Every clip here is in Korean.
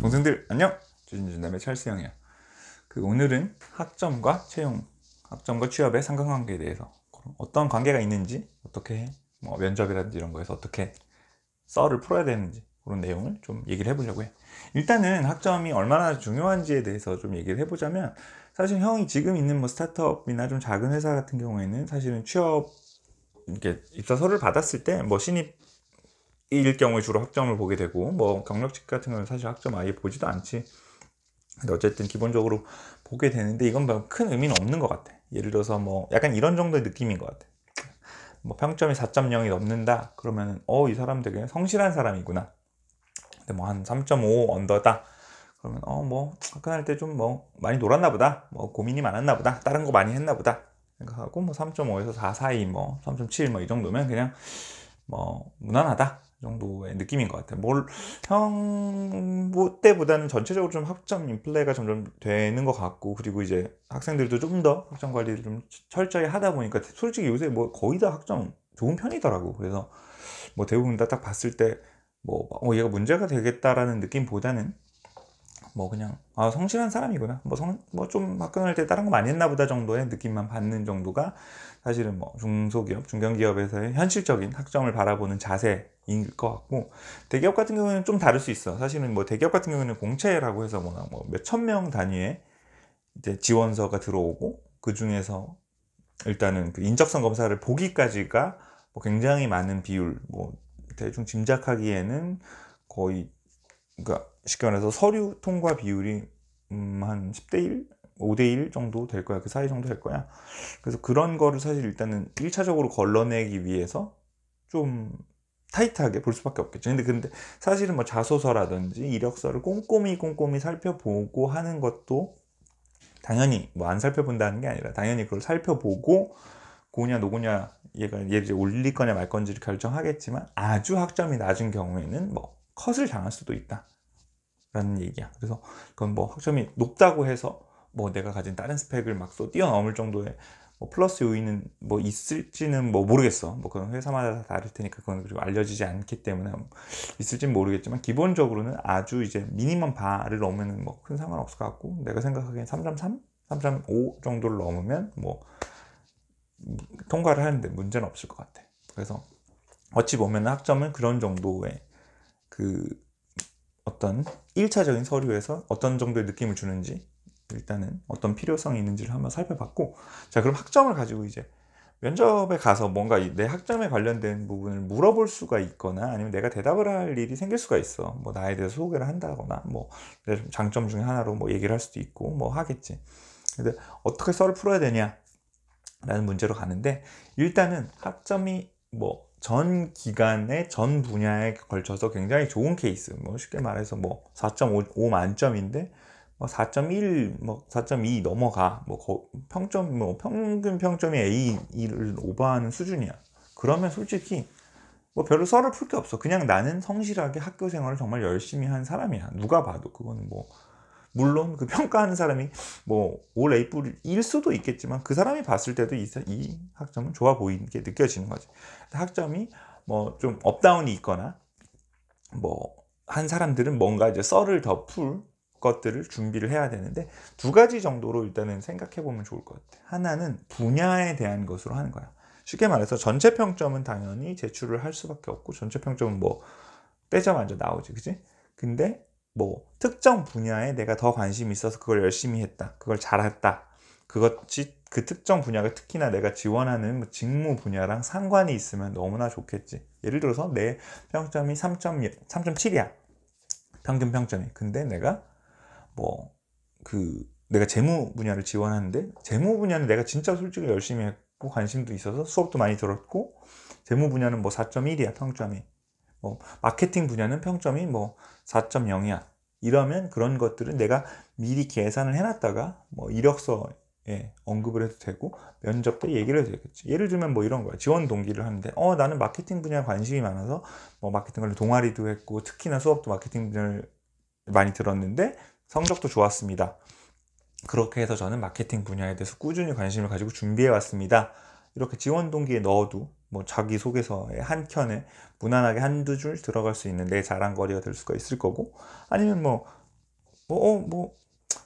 동생들 안녕! 주진준남의 찰스형이야. 오늘은 학점과 채용, 학점과 취업의 상관관계에 대해서 어떤 관계가 있는지, 어떻게 면접이라든지 이런 거에서 어떻게 썰을 풀어야 되는지 그런 내용을 좀 얘기를 해보려고 해. 일단은 학점이 얼마나 중요한지에 대해서 좀 얘기를 해보자면, 사실 형이 지금 있는 스타트업이나 좀 작은 회사 같은 경우에는 사실은 취업 이렇게 입사서를 받았을 때 신입일 경우에 주로 학점을 보게 되고, 경력직 같은 경우는 사실 학점 아예 보지도 않지. 근데 어쨌든 기본적으로 보게 되는데, 이건 큰 의미는 없는 것 같아. 예를 들어서 약간 이런 정도의 느낌인 것 같아. 평점이 4.0이 넘는다 그러면 이 사람 되게 성실한 사람이구나. 근데 한 3.5 언더다 그러면 학교 다닐 때 좀 많이 놀았나 보다, 고민이 많았나 보다, 다른 거 많이 했나 보다 생각하고, 3.5에서 4 사이, 3.7 이 정도면 그냥 무난하다 정도의 느낌인 것 같아요. 형 때보다는 전체적으로 좀 학점 인플레가 점점 되는 것 같고, 그리고 이제 학생들도 좀 더 학점 관리를 좀 철저히 하다 보니까 솔직히 요새 거의 다 학점 좋은 편이더라고. 그래서 대부분 다 딱 봤을 때 얘가 문제가 되겠다라는 느낌보다는 그냥 성실한 사람이구나, 좀 학교 다닐 때 다른 거 많이 했나 보다 정도의 느낌만 받는 정도가 사실은 중소기업, 중견기업에서의 현실적인 학점을 바라보는 자세인 것 같고, 대기업 같은 경우에는 좀 다를 수 있어. 사실은 대기업 같은 경우에는 공채라고 해서 몇천 명 단위의 이제 지원서가 들어오고, 그 중에서 일단은 그 인적성 검사를 보기까지가 굉장히 많은 비율, 대충 짐작하기에는 거의, 그러니까 쉽게 말해서 서류 통과 비율이 한 10대 1, 5대 1 정도 될 거야. 그 사이 정도 될 거야. 그래서 그런 거를 사실 일단은 1차적으로 걸러내기 위해서 좀 타이트하게 볼 수밖에 없겠죠. 근데 사실은 자소서라든지 이력서를 꼼꼼히 살펴보고 하는 것도, 당연히 안 살펴본다는 게 아니라 당연히 그걸 살펴보고 고냐 노고냐 얘를 올릴 거냐 말 건지를 결정하겠지만, 아주 학점이 낮은 경우에는 컷을 당할 수도 있다 라는 얘기야. 그래서 그건 학점이 높다고 해서 내가 가진 다른 스펙을 뛰어넘을 정도의 플러스 요인은 있을지는 모르겠어. 그건 회사마다 다 다를 테니까 그건 그리고 알려지지 않기 때문에 있을지는 모르겠지만, 기본적으로는 아주 이제 미니멈 바를 넘으면 큰 상관없을 것 같고, 내가 생각하기엔 3.3, 3.5 정도를 넘으면 통과를 하는데 문제는 없을 것 같아. 그래서 어찌 보면 학점은 그런 정도의 어떤 1차적인 서류에서 어떤 정도의 느낌을 주는지, 일단은 어떤 필요성이 있는지를 한번 살펴봤고, 자, 그럼 학점을 가지고 이제 면접에 가서 뭔가 내 학점에 관련된 부분을 물어볼 수가 있거나, 아니면 내가 대답을 할 일이 생길 수가 있어. 나에 대해서 소개를 한다거나, 내 장점 중에 하나로 얘기를 할 수도 있고 하겠지. 근데 어떻게 썰을 풀어야 되냐 라는 문제로 가는데, 일단은 학점이 전 기간에 전 분야에 걸쳐서 굉장히 좋은 케이스, 쉽게 말해서 4.5 만점인데 4.1, 4.2 넘어가, 평균 평점이 A를 오버하는 수준이야. 그러면 솔직히 별로 썰을 풀 게 없어. 그냥 나는 성실하게 학교 생활을 정말 열심히 한 사람이야. 누가 봐도. 그거는 물론 그 평가하는 사람이 올 A뿔일 수도 있겠지만, 그 사람이 봤을 때도 이 학점은 좋아 보이게 느껴지는 거지. 학점이 좀 업다운이 있거나 한 사람들은 뭔가 이제 썰을 더 풀 것들을 준비를 해야 되는데, 두 가지 정도로 일단은 생각해 보면 좋을 것 같아. 하나는 분야에 대한 것으로 하는 거야. 쉽게 말해서 전체 평점은 당연히 제출을 할 수밖에 없고, 전체 평점은 떼자마자 나오지, 그치? 근데 특정 분야에 내가 더 관심이 있어서 그걸 열심히 했다, 그걸 잘했다, 그것이 그 특정 분야가 특히나 내가 지원하는 직무 분야랑 상관이 있으면 너무나 좋겠지. 예를 들어서 내 평점이 3.7이야 평균 평점이. 근데 내가 내가 재무 분야를 지원하는데, 재무 분야는 내가 진짜 솔직히 열심히 했고 관심도 있어서 수업도 많이 들었고, 재무 분야는 4.1이야 평점이. 마케팅 분야는 평점이 4.0이야. 이러면 그런 것들은 내가 미리 계산을 해놨다가 이력서에 언급을 해도 되고, 면접 때 얘기를 해도 되겠지. 예를 들면 이런 거야. 지원 동기를 하는데 나는 마케팅 분야에 관심이 많아서 마케팅 관련 동아리도 했고, 특히나 수업도 마케팅 분야를 많이 들었는데 성적도 좋았습니다. 그렇게 해서 저는 마케팅 분야에 대해서 꾸준히 관심을 가지고 준비해 왔습니다 이렇게 지원 동기에 넣어도 뭐 자기소개서의 한 켠에 무난하게 한두 줄 들어갈 수 있는 내 자랑거리가 될 수가 있을 거고, 아니면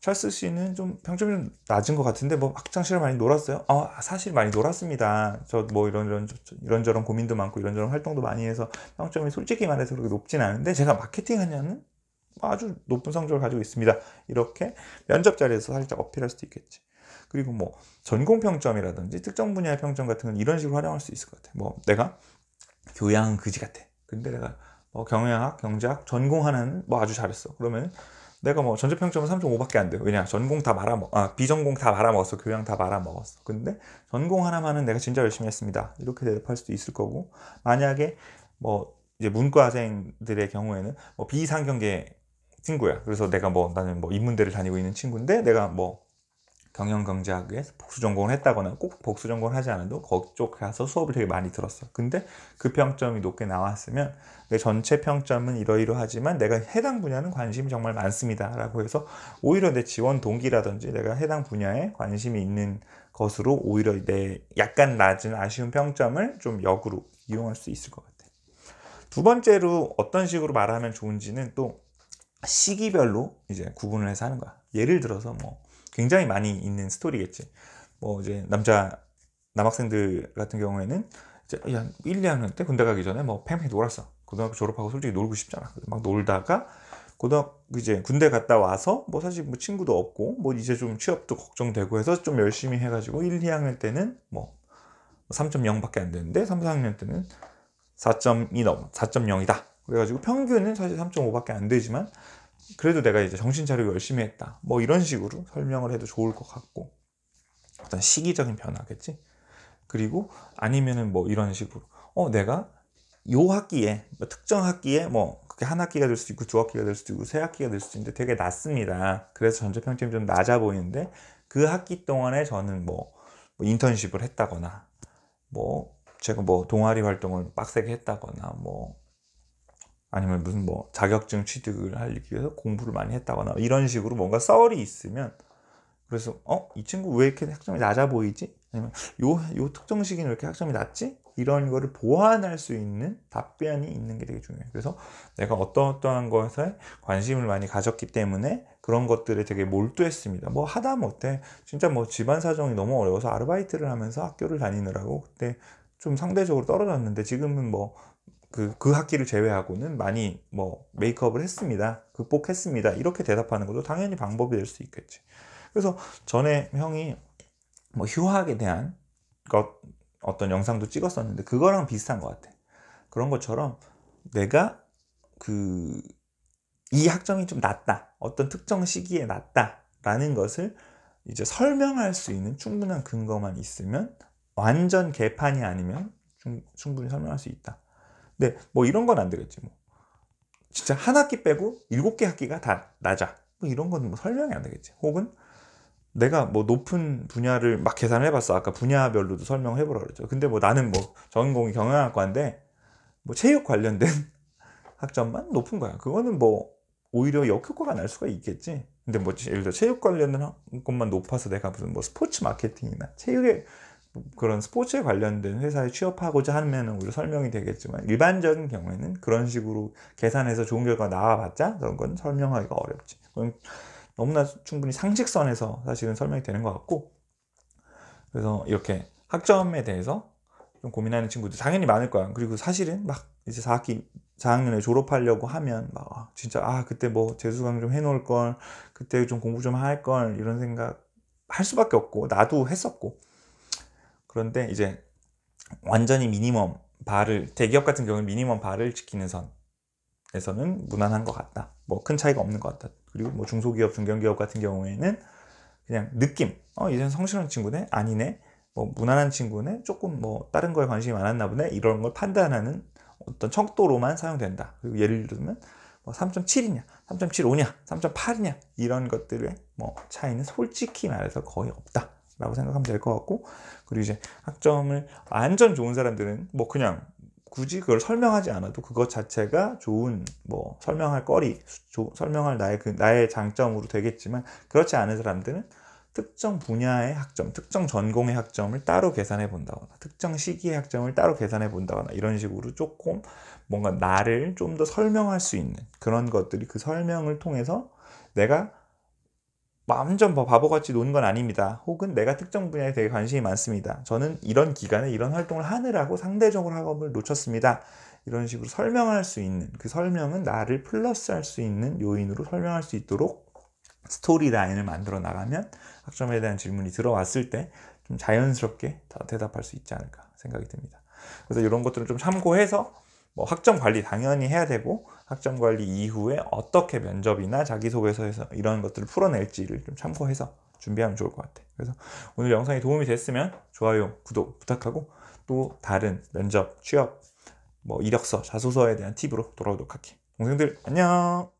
찰스 씨는 좀 평점이 좀 낮은 것 같은데 뭐 학창시절 많이 놀았어요? 사실 많이 놀았습니다. 저 뭐 이런저런 고민도 많고 이런저런 활동도 많이 해서 평점이 솔직히 말해서 그렇게 높진 않은데 제가 마케팅 하냐는 아주 높은 성적을 가지고 있습니다. 이렇게 면접 자리에서 살짝 어필할 수도 있겠지. 그리고 뭐 전공 평점이라든지 특정 분야의 평점 같은 건 이런 식으로 활용할 수 있을 것 같아. 뭐 내가 교양은 그지 같아. 근데 내가 뭐 경영학, 경제학 전공 하나는 뭐 아주 잘했어. 그러면 내가 뭐 전체 평점은 3.5밖에 안 돼. 왜냐? 비전공 다 말아먹었어. 교양 다 말아먹었어. 근데 전공 하나만은 내가 진짜 열심히 했습니다. 이렇게 대답할 수도 있을 거고, 만약에 뭐 이제 문과생들의 경우에는 뭐 비상경계 친구야. 그래서 나는 뭐 인문대를 다니고 있는 친구인데 내가 뭐 경영경제학에 복수 전공을 했다거나 꼭 복수 전공을 하지 않아도 그쪽 가서 수업을 되게 많이 들었어. 근데 그 평점이 높게 나왔으면 내 전체 평점은 이러이러하지만 내가 해당 분야는 관심이 정말 많습니다 라고 해서 오히려 내 지원 동기라든지 내가 해당 분야에 관심이 있는 것으로 오히려 내 약간 낮은 아쉬운 평점을 좀 역으로 이용할 수 있을 것 같아. 두 번째로 어떤 식으로 말하면 좋은지는 또 시기별로 이제 구분을 해서 하는 거야. 예를 들어서 뭐 굉장히 많이 있는 스토리겠지. 뭐 이제 남학생들 같은 경우에는 이제 1, 2학년 때 군대 가기 전에 뭐 팽팽히 놀았어. 고등학교 졸업하고 솔직히 놀고 싶잖아. 막 놀다가 이제 군대 갔다 와서 뭐 사실 뭐 친구도 없고 뭐 이제 좀 취업도 걱정되고 해서 좀 열심히 해가지고 1, 2학년 때는 뭐 3.0밖에 안 되는데 3, 4학년 때는 4.0이다. 그래가지고 평균은 사실 3.5밖에 안 되지만 그래도 내가 이제 정신 차리고 열심히 했다. 뭐 이런 식으로 설명을 해도 좋을 것 같고, 어떤 시기적인 변화겠지. 그리고 아니면은 뭐 이런 식으로 내가 요 학기에 특정 학기에 뭐 그게 한 학기가 될 수도 있고 두 학기가 될 수도 있고 세 학기가 될 수도 있는데 되게 낮습니다. 그래서 전체 평점이 좀 낮아 보이는데 그 학기 동안에 저는 뭐 인턴십을 했다거나 뭐 제가 뭐 동아리 활동을 빡세게 했다거나 뭐 아니면 무슨 뭐 자격증 취득을 하기 위해서 공부를 많이 했다거나 이런 식으로 뭔가 썰이 있으면, 그래서 이 친구 왜 이렇게 학점이 낮아 보이지? 아니면 요 특정 시기는 왜 이렇게 학점이 낮지? 이런 거를 보완할 수 있는 답변이 있는 게 되게 중요해요. 그래서 내가 어떠한 것에 관심을 많이 가졌기 때문에 그런 것들에 되게 몰두했습니다. 뭐 하다못해 진짜 뭐 집안 사정이 너무 어려워서 아르바이트를 하면서 학교를 다니느라고 그때 좀 상대적으로 떨어졌는데 지금은 뭐 그 학기를 제외하고는 많이 뭐 메이크업을 했습니다. 극복했습니다. 이렇게 대답하는 것도 당연히 방법이 될 수 있겠지. 그래서 전에 형이 뭐 휴학에 대한 어떤 영상도 찍었었는데 그거랑 비슷한 것 같아. 그런 것처럼 내가 이 학점이 좀 낮다. 어떤 특정 시기에 낮다라는 것을 이제 설명할 수 있는 충분한 근거만 있으면, 완전 개판이 아니면 충분히 설명할 수 있다. 근데 뭐 이런 건 안 되겠지. 뭐 진짜 한 학기 빼고 7개 학기가 다 낮아. 뭐 이런 건 뭐 설명이 안 되겠지. 혹은 내가 뭐 높은 분야를 막 계산을 해봤어. 아까 분야별로도 설명을 해보라 그랬죠. 근데 뭐 나는 뭐 전공이 경영학과인데 뭐 체육 관련된 학점만 높은 거야. 그거는 뭐 오히려 역효과가 날 수가 있겠지. 근데 뭐 예를 들어 체육 관련된 것만 높아서 내가 무슨 뭐 스포츠 마케팅이나 체육에 그런 스포츠에 관련된 회사에 취업하고자 하면 오히려 설명이 되겠지만, 일반적인 경우에는 그런 식으로 계산해서 좋은 결과가 나와봤자 그런 건 설명하기가 어렵지. 그건 너무나 충분히 상식선에서 사실은 설명이 되는 것 같고, 그래서 이렇게 학점에 대해서 좀 고민하는 친구들 당연히 많을 거야. 그리고 사실은 막 이제 4학년에 졸업하려고 하면 막 진짜 그때 뭐 재수강 좀 해놓을 걸, 그때 좀 공부 좀 할 걸, 이런 생각 할 수밖에 없고 나도 했었고. 그런데 이제 완전히 대기업 같은 경우는 미니멈 바를 지키는 선에서는 무난한 것 같다. 뭐 큰 차이가 없는 것 같다. 그리고 뭐 중소기업, 중견기업 같은 경우에는 그냥 느낌, 이제는 성실한 친구네? 아니네? 뭐 무난한 친구네? 조금 뭐 다른 거에 관심이 많았나 보네? 이런 걸 판단하는 어떤 척도로만 사용된다. 그리고 예를 들면 뭐 3.7이냐, 3.75냐, 3.8이냐 이런 것들의 뭐 차이는 솔직히 말해서 거의 없다 라고 생각하면 될 것 같고, 그리고 이제 학점을 완전 좋은 사람들은 뭐 그냥 굳이 그걸 설명하지 않아도 그것 자체가 좋은 뭐 설명할 거리, 설명할 나의 장점으로 되겠지만, 그렇지 않은 사람들은 특정 분야의 학점, 특정 전공의 학점을 따로 계산해 본다거나 특정 시기의 학점을 따로 계산해 본다거나 이런 식으로 조금 뭔가 나를 좀 더 설명할 수 있는 그런 것들이 그 설명을 통해서 내가 완전 바보같이 노는 건 아닙니다. 혹은 내가 특정 분야에 되게 관심이 많습니다. 저는 이런 기간에 이런 활동을 하느라고 상대적으로 학업을 놓쳤습니다. 이런 식으로 설명할 수 있는 그 설명은 나를 플러스할 수 있는 요인으로 설명할 수 있도록 스토리 라인을 만들어 나가면 학점에 대한 질문이 들어왔을 때 좀 자연스럽게 대답할 수 있지 않을까 생각이 듭니다. 그래서 이런 것들을 좀 참고해서 뭐 학점 관리 당연히 해야 되고 학점 관리 이후에 어떻게 면접이나 자기소개서에서 이런 것들을 풀어낼지를 좀 참고해서 준비하면 좋을 것 같아요. 그래서 오늘 영상이 도움이 됐으면 좋아요, 구독 부탁하고 또 다른 면접, 취업, 뭐 이력서, 자소서에 대한 팁으로 돌아오도록 할게요. 동생들 안녕.